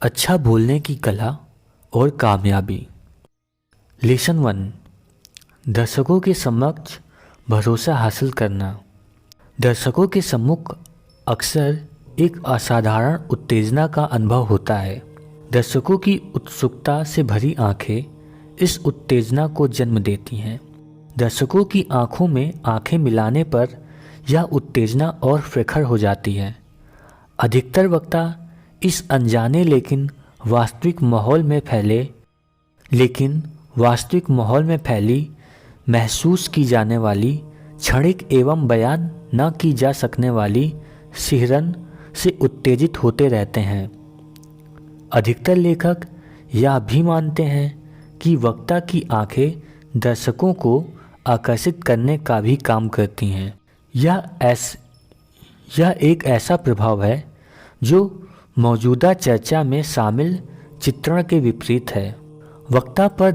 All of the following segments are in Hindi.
अच्छा बोलने की कला और कामयाबी। लेसन 1। दर्शकों के समक्ष भरोसा हासिल करना। दर्शकों के सम्मुख अक्सर एक असाधारण उत्तेजना का अनुभव होता है। दर्शकों की उत्सुकता से भरी आंखें इस उत्तेजना को जन्म देती हैं। दर्शकों की आंखों में आंखें मिलाने पर यह उत्तेजना और प्रखर हो जाती है। अधिकतर वक्ता इस अनजाने लेकिन वास्तविक माहौल में फैली महसूस की जाने वाली क्षणिक एवं बयान न की जा सकने वाली सिहरन से उत्तेजित होते रहते हैं। अधिकतर लेखक यह भी मानते हैं कि वक्ता की आंखें दर्शकों को आकर्षित करने का भी काम करती हैं। यह एक ऐसा प्रभाव है जो मौजूदा चर्चा में शामिल चित्रण के विपरीत है। वक्ता पर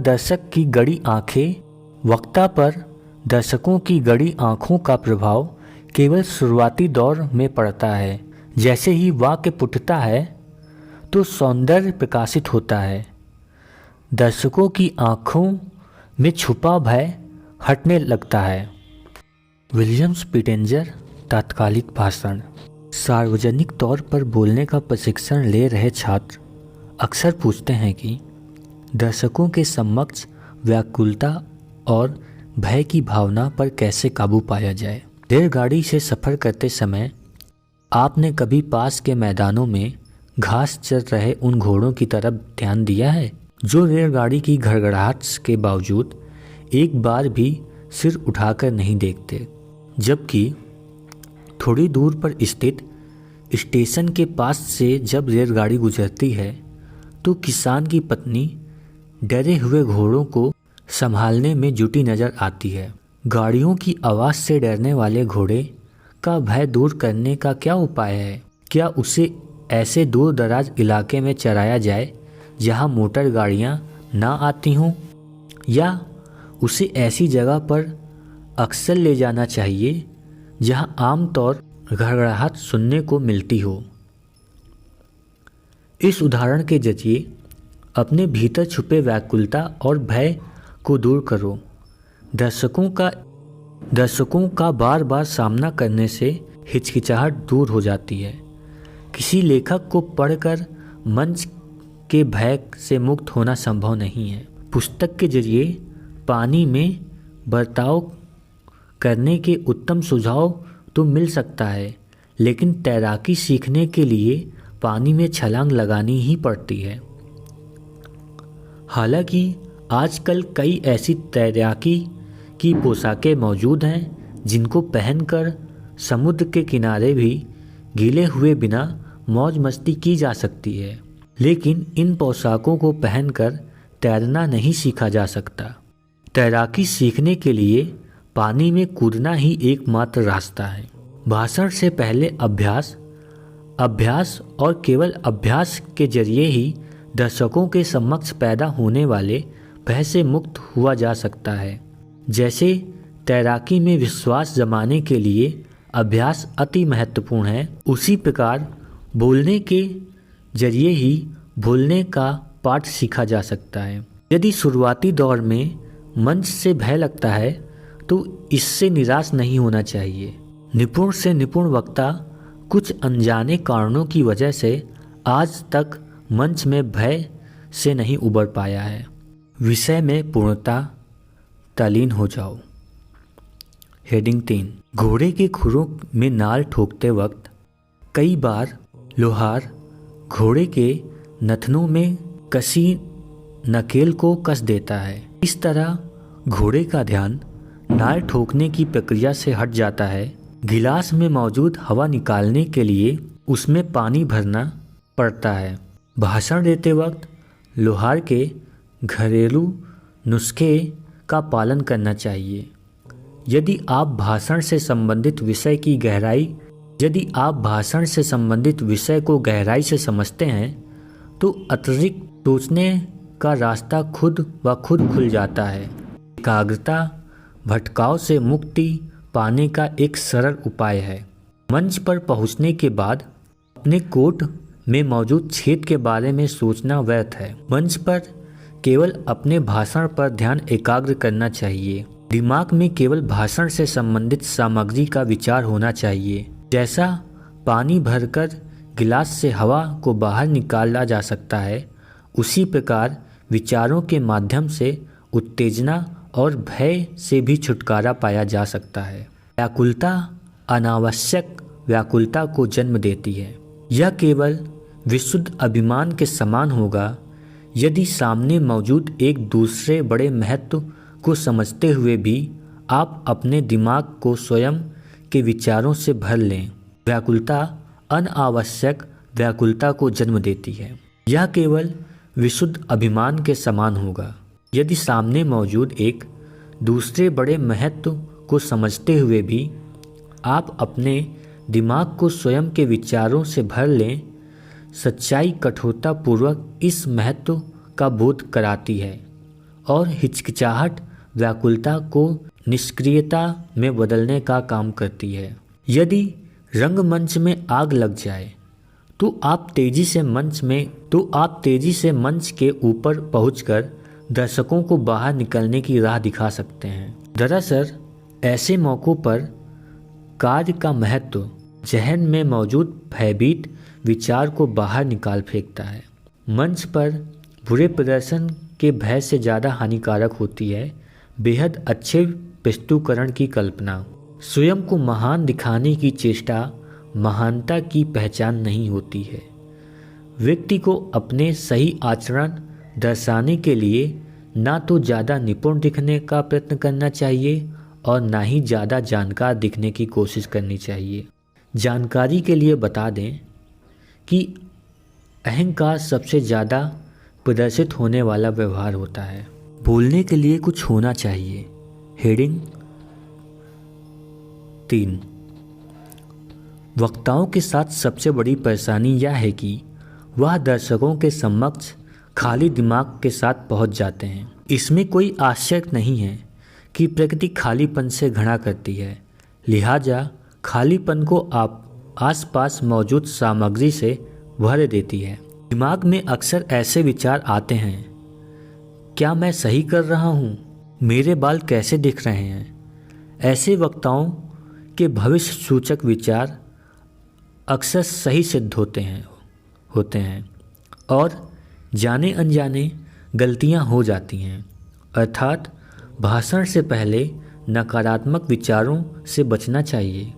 दर्शकों की गड़ी आंखों का प्रभाव केवल शुरुआती दौर में पड़ता है। जैसे ही वाक्य फूटता है तो सौंदर्य प्रकाशित होता है। दर्शकों की आंखों में छुपा भय हटने लगता है। विलियम स्पिटेंजर। तात्कालिक भाषण। सार्वजनिक तौर पर बोलने का प्रशिक्षण ले रहे छात्र अक्सर पूछते हैं कि दर्शकों के समक्ष व्याकुलता और भय की भावना पर कैसे काबू पाया जाए। रेलगाड़ी से सफ़र करते समय आपने कभी पास के मैदानों में घास चर रहे उन घोड़ों की तरफ ध्यान दिया है जो रेलगाड़ी की घड़घड़ाहट के बावजूद एक बार भी सिर उठाकर नहीं देखते, जबकि थोड़ी दूर पर स्थित स्टेशन के पास से जब रेलगाड़ी गुजरती है तो किसान की पत्नी डरे हुए घोड़ों को संभालने में जुटी नजर आती है। गाड़ियों की आवाज़ से डरने वाले घोड़े का भय दूर करने का क्या उपाय है? क्या उसे ऐसे दूर दराज इलाके में चराया जाए जहां मोटर गाड़ियां ना आती हों, या उसे ऐसी जगह पर अक्सर ले जाना चाहिए जहां आमतौर घड़घड़ाहट सुनने को मिलती हो? इस उदाहरण के जरिए अपने भीतर छुपे व्याकुलता और भय को दूर करो। दर्शकों का बार बार सामना करने से हिचकिचाहट दूर हो जाती है। किसी लेखक को पढ़कर मंच के भय से मुक्त होना संभव नहीं है। पुस्तक के जरिए पानी में बर्ताव करने के उत्तम सुझाव तो मिल सकता है, लेकिन तैराकी सीखने के लिए पानी में छलांग लगानी ही पड़ती है। हालांकि आजकल कई ऐसी तैराकी की पोशाकें मौजूद हैं जिनको पहनकर समुद्र के किनारे भी गीले हुए बिना मौज मस्ती की जा सकती है, लेकिन इन पोशाकों को पहनकर तैरना नहीं सीखा जा सकता। तैराकी सीखने के लिए पानी में कूदना ही एकमात्र रास्ता है। भाषण से पहले अभ्यास और केवल अभ्यास के जरिए ही दर्शकों के समक्ष पैदा होने वाले भय से मुक्त हुआ जा सकता है। जैसे तैराकी में विश्वास जमाने के लिए अभ्यास अति महत्वपूर्ण है, उसी प्रकार बोलने के जरिए ही भूलने का पाठ सीखा जा सकता है। यदि शुरुआती दौर में मंच से भय लगता है तो इससे निराश नहीं होना चाहिए। निपुण से निपुण वक्ता कुछ अनजाने कारणों की वजह से आज तक मंच में भय से नहीं उबर पाया है। विषय में पूर्णता तल्लीन हो जाओ। हेडिंग 3। घोड़े के खुरों में नाल ठोकते वक्त कई बार लोहार घोड़े के नथनों में कसी नकेल को कस देता है। इस तरह घोड़े का ध्यान नाल ठोकने की प्रक्रिया से हट जाता है। गिलास में मौजूद हवा निकालने के लिए उसमें पानी भरना पड़ता है। भाषण देते वक्त लोहार के घरेलू नुस्खे का पालन करना चाहिए। यदि आप भाषण से संबंधित विषय को गहराई से समझते हैं तो अतिरिक्त सोचने का रास्ता खुद ब खुद खुल जाता है। एकाग्रता भटकाव से मुक्ति पाने का एक सरल उपाय है। मंच पर पहुंचने के बाद अपने कोट में मौजूद छेद के बारे में सोचना व्यर्थ है। मंच पर केवल अपने भाषण पर ध्यान एकाग्र करना चाहिए। दिमाग में केवल भाषण से संबंधित सामग्री का विचार होना चाहिए। जैसा पानी भरकर गिलास से हवा को बाहर निकाला जा सकता है, उसी प्रकार विचारों के माध्यम से उत्तेजना और भय से भी छुटकारा पाया जा सकता है। व्याकुलता अनावश्यक व्याकुलता को जन्म देती है। यह केवल विशुद्ध अभिमान के समान होगा यदि सामने मौजूद एक दूसरे बड़े महत्व को समझते हुए भी आप अपने दिमाग को स्वयं के विचारों से भर लें। व्याकुलता अनावश्यक व्याकुलता को जन्म देती है। यह केवल विशुद्ध अभिमान के समान होगा यदि सामने मौजूद एक दूसरे बड़े महत्व को समझते हुए भी आप अपने दिमाग को स्वयं के विचारों से भर लें। सच्चाई कठोरतापूर्वक इस महत्व का बोध कराती है और हिचकिचाहट व्याकुलता को निष्क्रियता में बदलने का काम करती है। यदि रंगमंच में आग लग जाए तो आप तेजी से मंच के ऊपर पहुंचकर दर्शकों को बाहर निकलने की राह दिखा सकते हैं। दरअसल ऐसे मौक़ों पर कार्य का महत्व जहन में मौजूद भयभीत विचार को बाहर निकाल फेंकता है। मंच पर बुरे प्रदर्शन के भय से ज़्यादा हानिकारक होती है बेहद अच्छे प्रस्तुतिकरण की कल्पना। स्वयं को महान दिखाने की चेष्टा महानता की पहचान नहीं होती है। व्यक्ति को अपने सही आचरण दर्शाने के लिए ना तो ज़्यादा निपुण दिखने का प्रयत्न करना चाहिए और ना ही ज़्यादा जानकार दिखने की कोशिश करनी चाहिए। जानकारी के लिए बता दें कि अहंकार सबसे ज़्यादा प्रदर्शित होने वाला व्यवहार होता है। बोलने के लिए कुछ होना चाहिए। हेडिंग 3। वक्ताओं के साथ सबसे बड़ी परेशानी यह है कि वह दर्शकों के समक्ष खाली दिमाग के साथ पहुंच जाते हैं। इसमें कोई आश्चर्य नहीं है कि प्रकृति खालीपन से घृणा करती है, लिहाजा खालीपन को आप आसपास मौजूद सामग्री से भर देती है। दिमाग में अक्सर ऐसे विचार आते हैं, क्या मैं सही कर रहा हूँ? मेरे बाल कैसे दिख रहे हैं? ऐसे वक्ताओं के भविष्य सूचक विचार अक्सर सही सिद्ध होते हैं और जाने अनजाने गलतियाँ हो जाती हैं। अर्थात भाषण से पहले नकारात्मक विचारों से बचना चाहिए।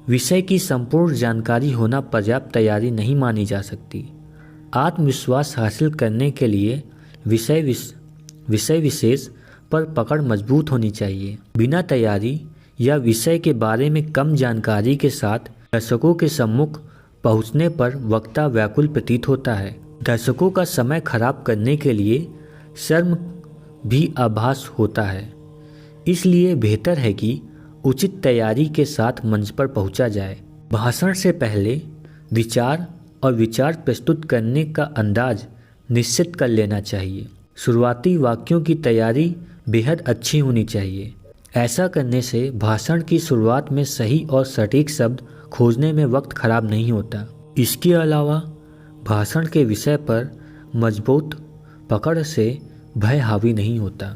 विषय की संपूर्ण जानकारी होना पर्याप्त तैयारी नहीं मानी जा सकती। आत्मविश्वास हासिल करने के लिए विषय विशेष पर पकड़ मजबूत होनी चाहिए। बिना तैयारी या विषय के बारे में कम जानकारी के साथ दर्शकों के सम्मुख पहुंचने पर वक्ता व्याकुल प्रतीत होता है। दर्शकों का समय खराब करने के लिए शर्म भी आभास होता है। इसलिए बेहतर है कि उचित तैयारी के साथ मंच पर पहुंचा जाए। भाषण से पहले विचार और विचार प्रस्तुत करने का अंदाज निश्चित कर लेना चाहिए। शुरुआती वाक्यों की तैयारी बेहद अच्छी होनी चाहिए। ऐसा करने से भाषण की शुरुआत में सही और सटीक शब्द खोजने में वक्त खराब नहीं होता। इसके अलावा भाषण के विषय पर मजबूत पकड़ से भय हावी नहीं होता।